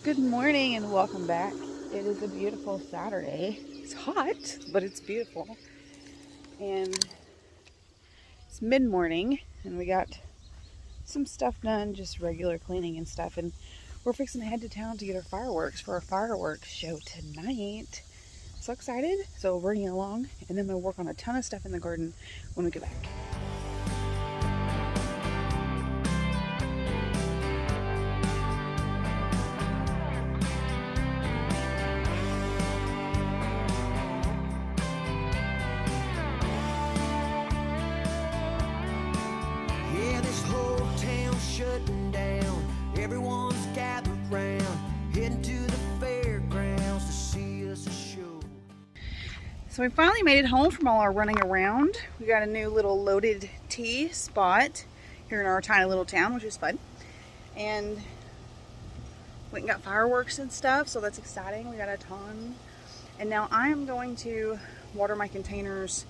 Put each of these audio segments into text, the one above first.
Good morning and welcome back. It is a beautiful Saturday. It's hot, but it's beautiful. And it's mid-morning and we got some stuff done, just regular cleaning and stuff. And we're fixing to head to town to get our fireworks for our fireworks show tonight. So excited. So we're bringing along and then we'll work on a ton of stuff in the garden when we get back. Shutting down, everyone's gathered round, heading to the fairgrounds to see us a show. So we finally made it home from all our running around. We got a new little loaded tea spot here in our tiny little town, which is fun. And went and got fireworks and stuff, so that's exciting. We got a ton. And now I am going to water my containers.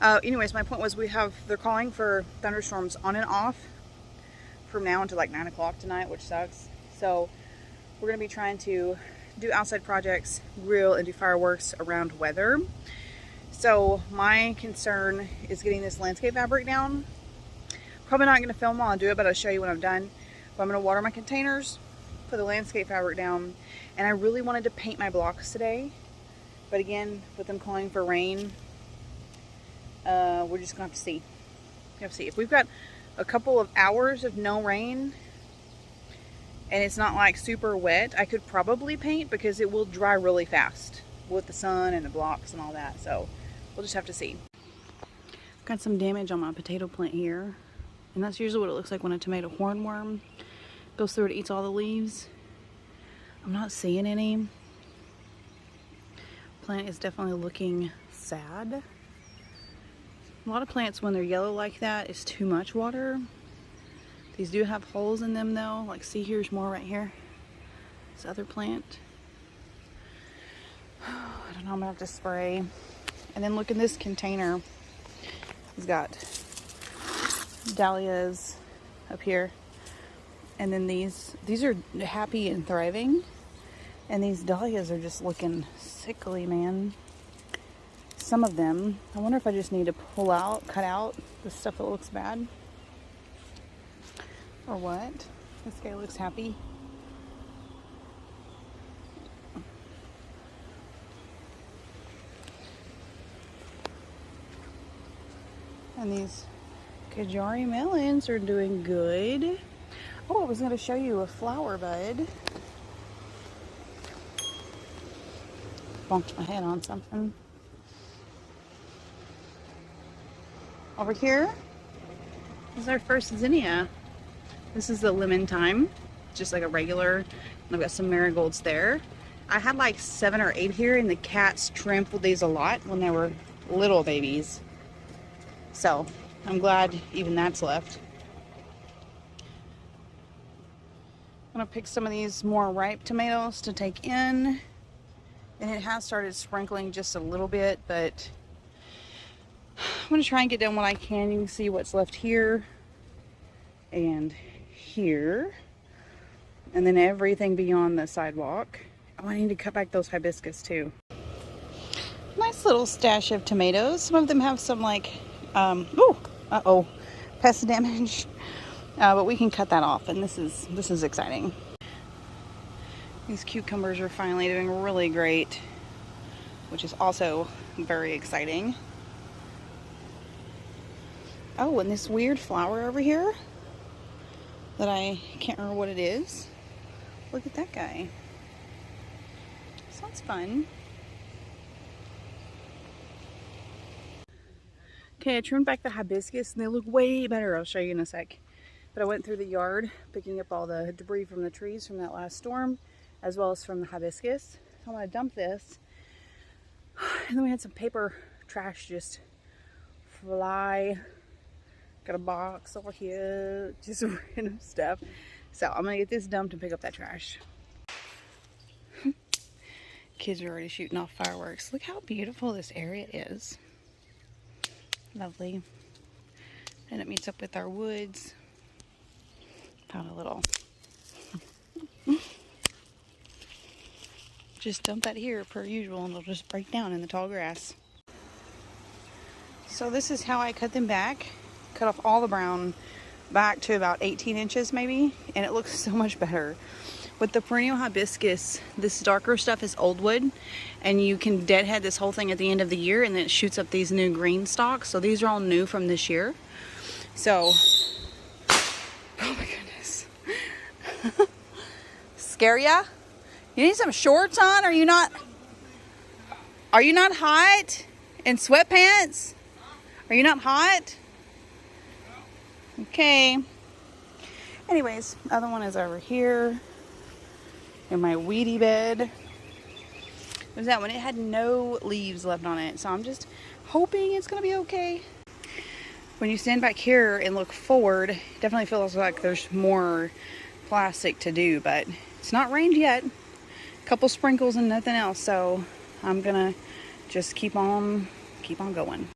Anyways, my point was they're calling for thunderstorms on and off from now until like 9 o'clock tonight, which sucks. So we're gonna be trying to do outside projects, grill, and do fireworks around weather. So my concern is getting this landscape fabric down. Probably not gonna film while I do it, but I'll show you when I'm done. But I'm gonna water my containers, put the landscape fabric down, and I really wanted to paint my blocks today. But again, with them calling for rain, we're just gonna have to see. We have to see. If we've got a couple of hours of no rain and it's not like super wet, I could probably paint because it will dry really fast with the sun and the blocks and all that. So we'll just have to see. I've got some damage on my potato plant here, and that's usually what it looks like when a tomato hornworm goes through and eats all the leaves. I'm not seeing any. Plant is definitely looking sad. A lot of plants, when they're yellow like that, is too much water. These do have holes in them though. Like, see, here's more right here. This other plant. I don't know, I'm gonna have to spray. And then look in this container. It's got dahlias up here. And then these are happy and thriving. And these dahlias are just looking sickly, man. Some of them. I wonder if I just need to cut out the stuff that looks bad. Or what? This guy looks happy. And these Kajari melons are doing good. Oh, I was going to show you a flower bud. Bonked my head on something. Over here is our first zinnia. This is the lemon thyme, just like a regular. I've got some marigolds there. I had like 7 or 8 here, and the cats trampled these a lot when they were little babies. So I'm glad even that's left. I'm gonna pick some of these more ripe tomatoes to take in. And it has started sprinkling just a little bit, but I'm going to try and get done what I can. You can see what's left here and here. And then everything beyond the sidewalk. Oh, I need to cut back those hibiscus too. Nice little stash of tomatoes. Some of them have some like, pest damage. But we can cut that off, and this is exciting. These cucumbers are finally doing really great, which is also very exciting. Oh, and this weird flower over here that I can't remember what it is. Look at that guy. Sounds fun. Okay, I trimmed back the hibiscus and they look way better. I'll show you in a sec. But I went through the yard picking up all the debris from the trees from that last storm, as well as from the hibiscus. So I'm gonna dump this. And then we had some paper trash just fly. Got a box over here, just random stuff. So I'm gonna get this dumped and pick up that trash. Kids are already shooting off fireworks. Look how beautiful this area is. Lovely. And it meets up with our woods. Found a little just dump that here per usual and it'll just break down in the tall grass. So this is how I cut them back. Cut off all the brown back to about 18 inches maybe, and it looks so much better. With the perennial hibiscus, this darker stuff is old wood, and you can deadhead this whole thing at the end of the year, and then it shoots up these new green stalks. So these are all new from this year. So, oh my goodness. Scare ya? You need some shorts on? Are you not hot? In sweatpants? Are you not hot? Okay. Anyways, other one is over here in my weedy bed. There's that one. It had no leaves left on it, so I'm just hoping it's gonna be okay. When you stand back here and look forward, it definitely feels like there's more plastic to do, but it's not rained yet. A couple sprinkles and nothing else, so I'm gonna just keep on going.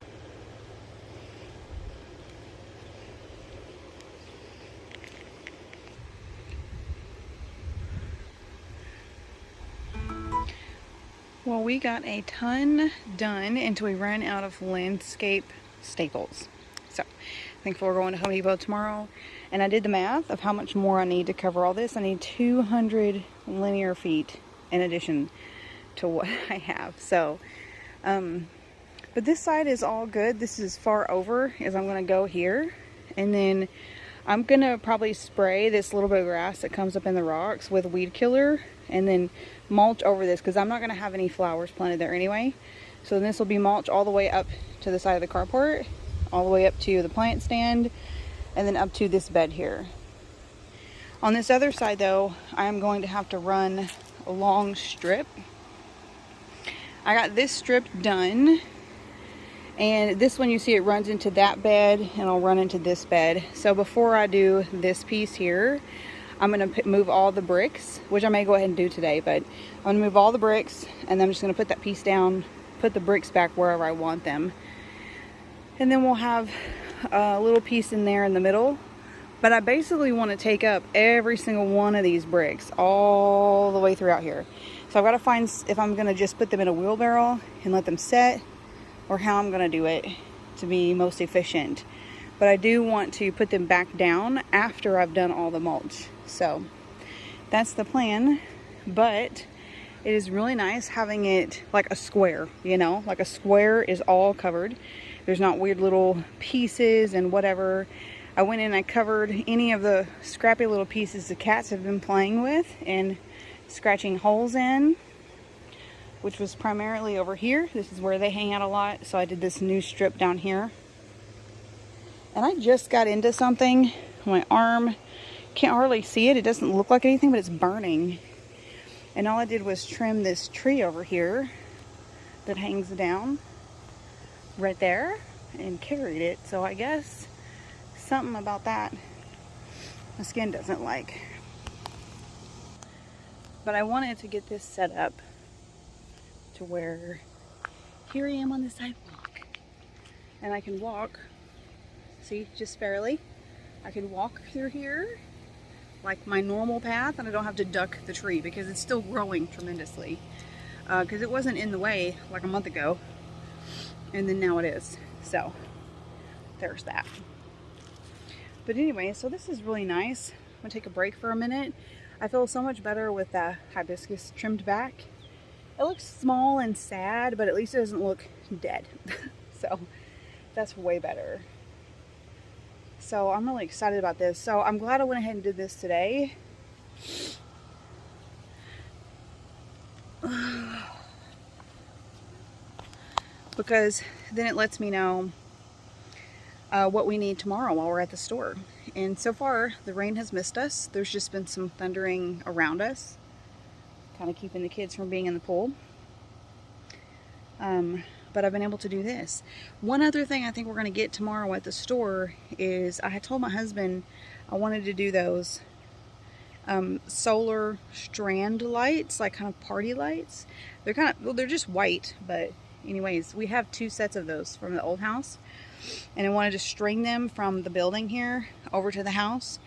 Well, we got a ton done until we ran out of landscape staples. So, thankfully we're going to Home Depot tomorrow. And I did the math of how much more I need to cover all this. I need 200 linear feet in addition to what I have. So, but this side is all good. This is far over as I'm going to go here. And then I'm going to probably spray this little bit of grass that comes up in the rocks with weed killer. And then mulch over this because I'm not going to have any flowers planted there anyway. So then this will be mulch all the way up to the side of the carport, all the way up to the plant stand, and then up to this bed here. On this other side though, I am going to have to run a long strip. I got this strip done, and this one you see it runs into that bed and I'll run into this bed. So before I do this piece here, I'm going to move all the bricks, which I may go ahead and do today, but I'm going to move all the bricks and then I'm just going to put that piece down, put the bricks back wherever I want them. And then we'll have a little piece in there in the middle. But I basically want to take up every single one of these bricks all the way throughout here. So I've got to find if I'm going to just put them in a wheelbarrow and let them set, or how I'm going to do it to be most efficient. But I do want to put them back down after I've done all the mulch. So that's the plan. But it is really nice having it like a square, you know, like a square is all covered. There's not weird little pieces and whatever. I went in and I covered any of the scrappy little pieces the cats have been playing with and scratching holes in, which was primarily over here. This is where they hang out a lot. So I did this new strip down here. And I just got into something. My arm, can't hardly see it. It doesn't look like anything, but it's burning. And all I did was trim this tree over here that hangs down right there and carried it. So I guess something about that my skin doesn't like. But I wanted to get this set up to where here I am on the sidewalk. And I can walk. See, just barely. I can walk through here like my normal path, and I don't have to duck the tree because it's still growing tremendously. Because it wasn't in the way like a month ago, and then now it is. So there's that. But anyway, so this is really nice. I'm gonna take a break for a minute. I feel so much better with the hibiscus trimmed back. It looks small and sad, but at least it doesn't look dead. So that's way better. So I'm really excited about this. So I'm glad I went ahead and did this today. Because then it lets me know what we need tomorrow while we're at the store. And so far, the rain has missed us. There's just been some thundering around us, kind of keeping the kids from being in the pool. But I've been able to do this. One other thing I think we're going to get tomorrow at the store is I had told my husband I wanted to do those solar strand lights, like kind of party lights. They're kind of, well, they're just white, but anyways, we have 2 sets of those from the old house, and I wanted to string them from the building here over to the house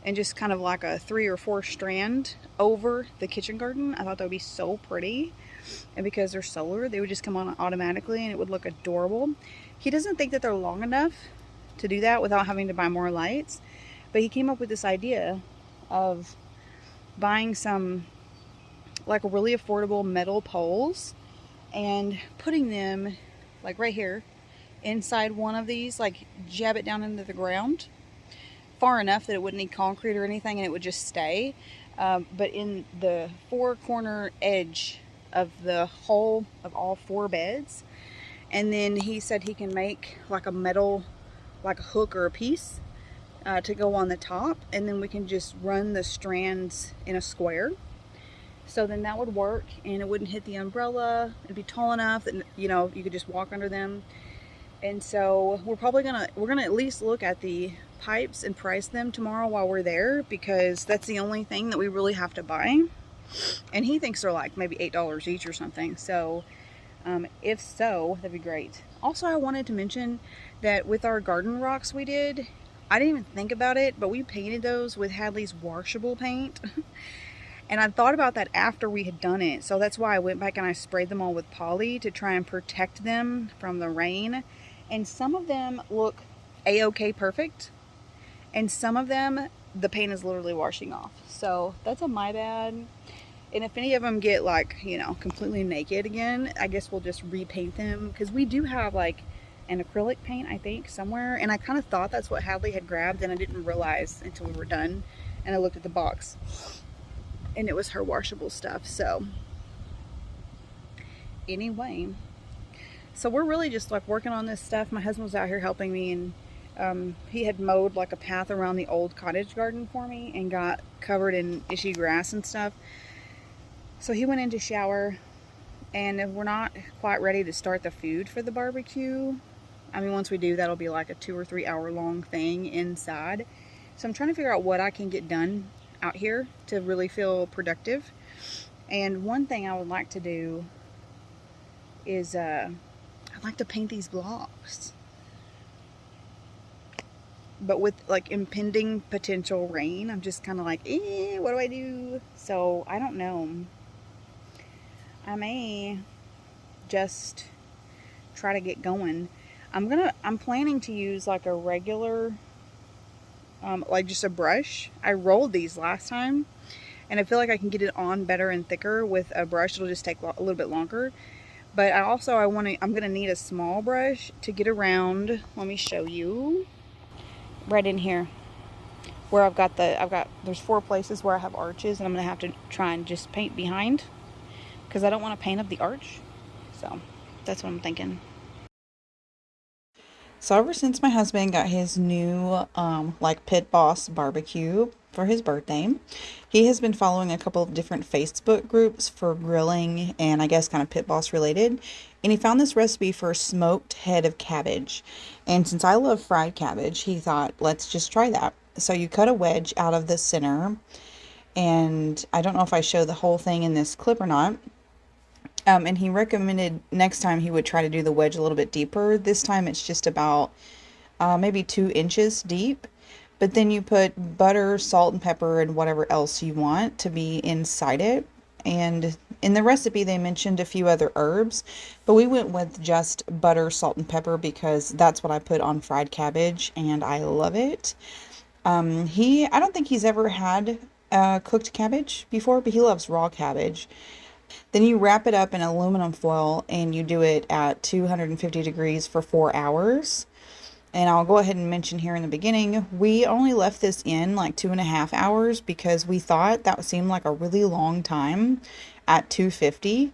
and just kind of like a 3 or 4 strand over the kitchen garden. I thought that would be so pretty. And because they're solar, they would just come on automatically and it would look adorable. He doesn't think that they're long enough to do that without having to buy more lights. But he came up with this idea of buying some like really affordable metal poles and putting them like right here inside one of these, like jab it down into the ground far enough that it wouldn't need concrete or anything and it would just stay. But in the 4-corner edge of the hole of all 4 beds. And then he said he can make like a metal, like a hook or a piece to go on the top, and then we can just run the strands in a square. So then that would work and it wouldn't hit the umbrella. It'd be tall enough that, you know, you could just walk under them. And so we're gonna at least look at the pipes and price them tomorrow while we're there, because that's the only thing that we really have to buy. And he thinks they're like maybe $8 each or something. So if so, that'd be great. Also, I wanted to mention that with our garden rocks we did, I didn't even think about it, but we painted those with Hadley's washable paint. And I thought about that after we had done it. So that's why I went back and I sprayed them all with poly to try and protect them from the rain. And some of them look a-okay perfect. And some of them, the paint is literally washing off. So that's a my bad. And if any of them get like, you know, completely naked again, I guess we'll just repaint them. Because we do have like an acrylic paint, I think, somewhere. And I kind of thought that's what Hadley had grabbed, and I didn't realize until we were done. And I looked at the box, and it was her washable stuff. So anyway, so we're really just like working on this stuff. My husband was out here helping me, and he had mowed like a path around the old cottage garden for me and got covered in ishy grass and stuff. So he went in to shower, and we're not quite ready to start the food for the barbecue. I mean, once we do, that'll be like a 2 or 3 hour long thing inside. So I'm trying to figure out what I can get done out here to really feel productive. And one thing I would like to do is I'd like to paint these blocks, but with like impending potential rain, I'm just kind of like, what do I do? So I don't know. I may just try to get going. I'm planning to use like a regular like just a brush. I rolled these last time, and I feel like I can get it on better and thicker with a brush. It'll just take a little bit longer. But I'm gonna need a small brush to get around. Let me show you. Right in here, where there's 4 places where I have arches, and I'm gonna have to try and just paint behind, because I don't want to paint up the arch. So that's what I'm thinking. So ever since my husband got his new like Pit Boss barbecue for his birthday, he has been following a couple of different Facebook groups for grilling and I guess kind of Pit Boss related. And he found this recipe for smoked head of cabbage. And since I love fried cabbage, he thought, let's just try that. So you cut a wedge out of the center, and I don't know if I show the whole thing in this clip or not. And he recommended next time he would try to do the wedge a little bit deeper. This time it's just about maybe 2 inches deep. But then you put butter, salt, and pepper, and whatever else you want to be inside it. And in the recipe they mentioned a few other herbs, but we went with just butter, salt, and pepper because that's what I put on fried cabbage, and I love it. I don't think he's ever had cooked cabbage before, but he loves raw cabbage. Then you wrap it up in aluminum foil and you do it at 250 degrees for 4 hours. And I'll go ahead and mention here in the beginning, we only left this in like 2.5 hours because we thought that seemed like a really long time at 250.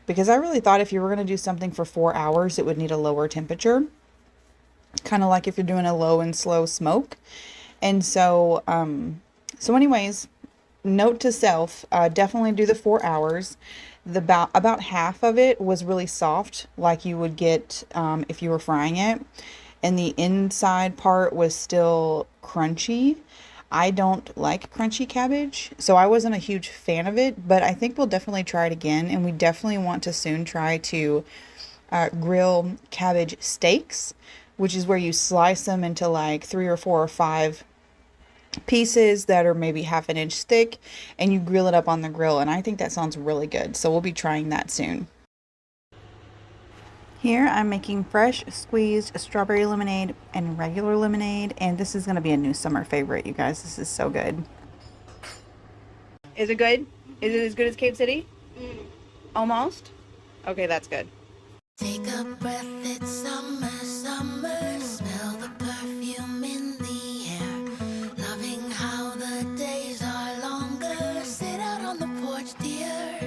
Because I really thought if you were going to do something for 4 hours, it would need a lower temperature. Kind of like if you're doing a low and slow smoke. And so anyways, note to self, definitely do the 4 hours. About half of it was really soft, like you would get if you were frying it, and the inside part was still crunchy. I don't like crunchy cabbage, so I wasn't a huge fan of it, but I think we'll definitely try it again, and we definitely want to soon try to grill cabbage steaks, which is where you slice them into like 3 or 4 or 5 pieces that are maybe half an inch thick, and you grill it up on the grill, and I think that sounds really good. So we'll be trying that soon. Here I'm making fresh squeezed strawberry lemonade and regular lemonade, and this is going to be a new summer favorite, you guys. This is so good. Is it good? Is it as good as Cave City? Almost? Okay, that's good. Take a breath, it's summer, summer. Smell the perfume in the air. Loving how the days are longer. Sit out on the porch, dear.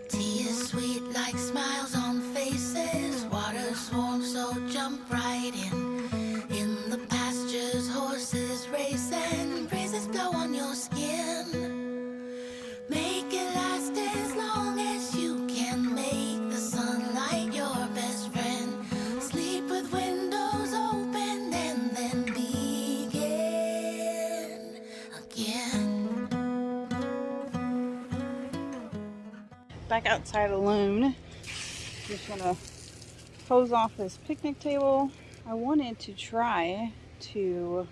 Tea is sweet like smiles on faces. Water's warm, so jump right in. In the pastures, horses race and breezes blow on your skin. Make it last as long as you can. Make the sunlight your best friend. Sleep with windows open and then begin again. Back outside alone. Just want to hose off this picnic table. I wanted to try to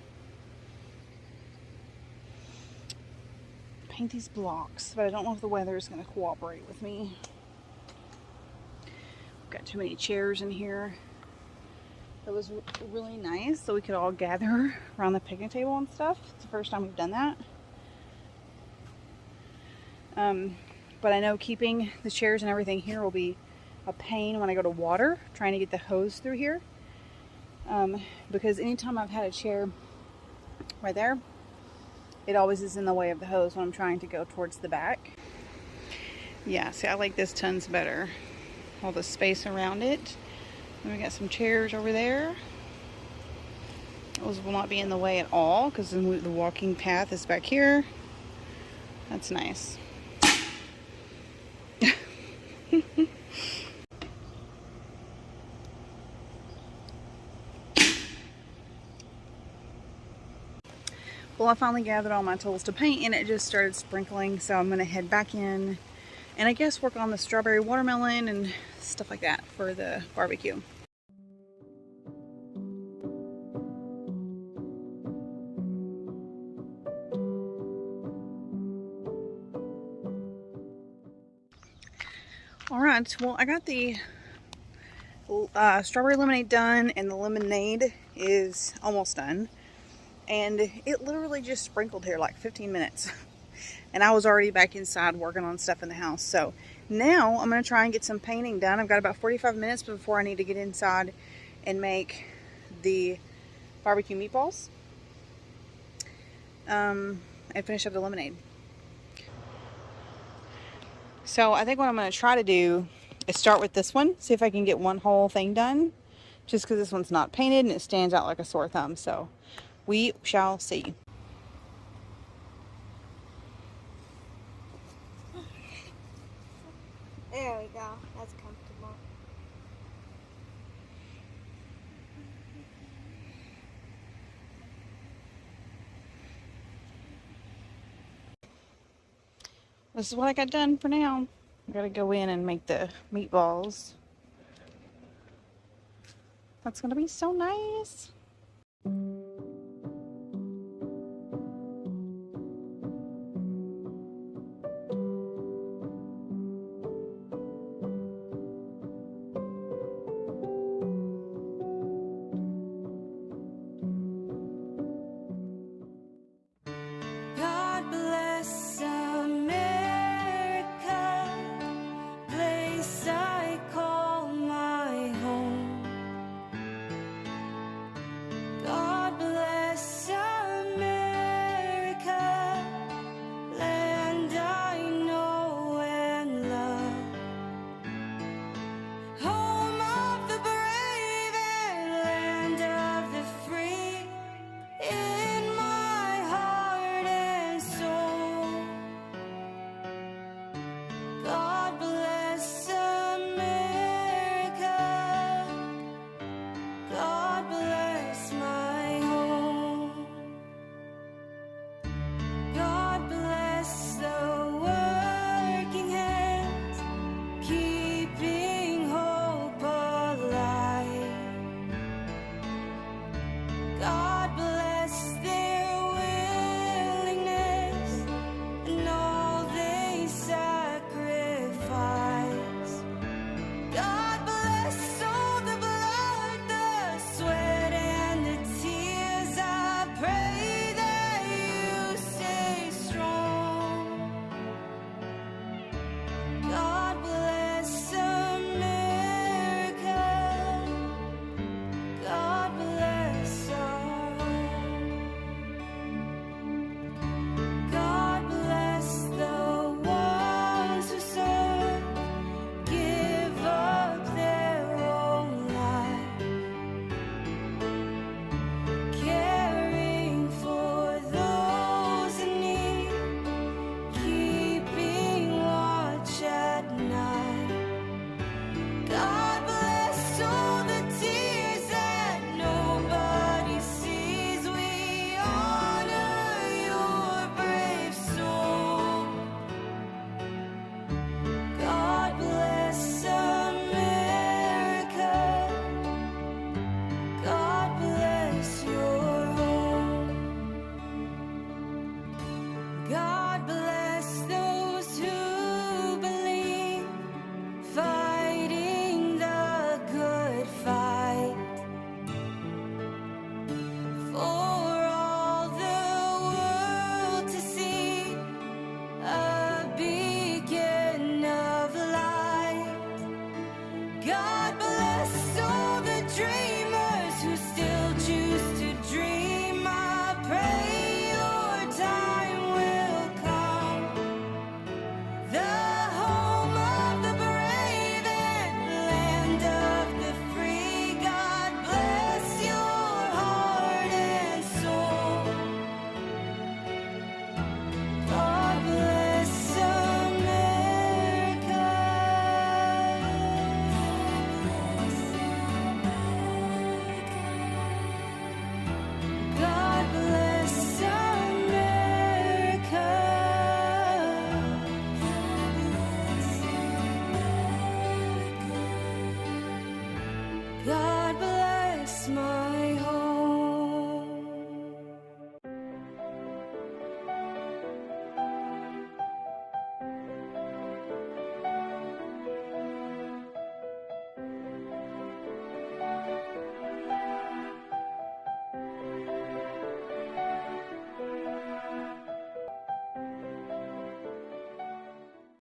paint these blocks, but I don't know if the weather is going to cooperate with me. I've got too many chairs in here. It was really nice so we could all gather around the picnic table and stuff. It's the first time we've done that. But I know keeping the chairs and everything here will be a pain when I go to water, trying to get the hose through here. Because anytime I've had a chair right there, it always is in the way of the hose when I'm trying to go towards the back. Yeah, see, I like this tons better. All the space around it. And we got some chairs over there. Those will not be in the way at all because the walking path is back here. That's nice. Well, I finally gathered all my tools to paint and it just started sprinkling, so I'm going to head back in and I guess work on the strawberry watermelon and stuff like that for the barbecue. Alright, well, I got the strawberry lemonade done and the lemonade is almost done. And it literally just sprinkled here like 15 minutes. And I was already back inside working on stuff in the house. So now I'm going to try and get some painting done. I've got about 45 minutes before I need to get inside and make the barbecue meatballs. And finish up the lemonade. So I think what I'm going to try to do is start with this one. See if I can get one whole thing done. Just because this one's not painted and it stands out like a sore thumb. So we shall see. There we go. That's comfortable. This is what I got done for now. I gotta go in and make the meatballs. That's gonna be so nice.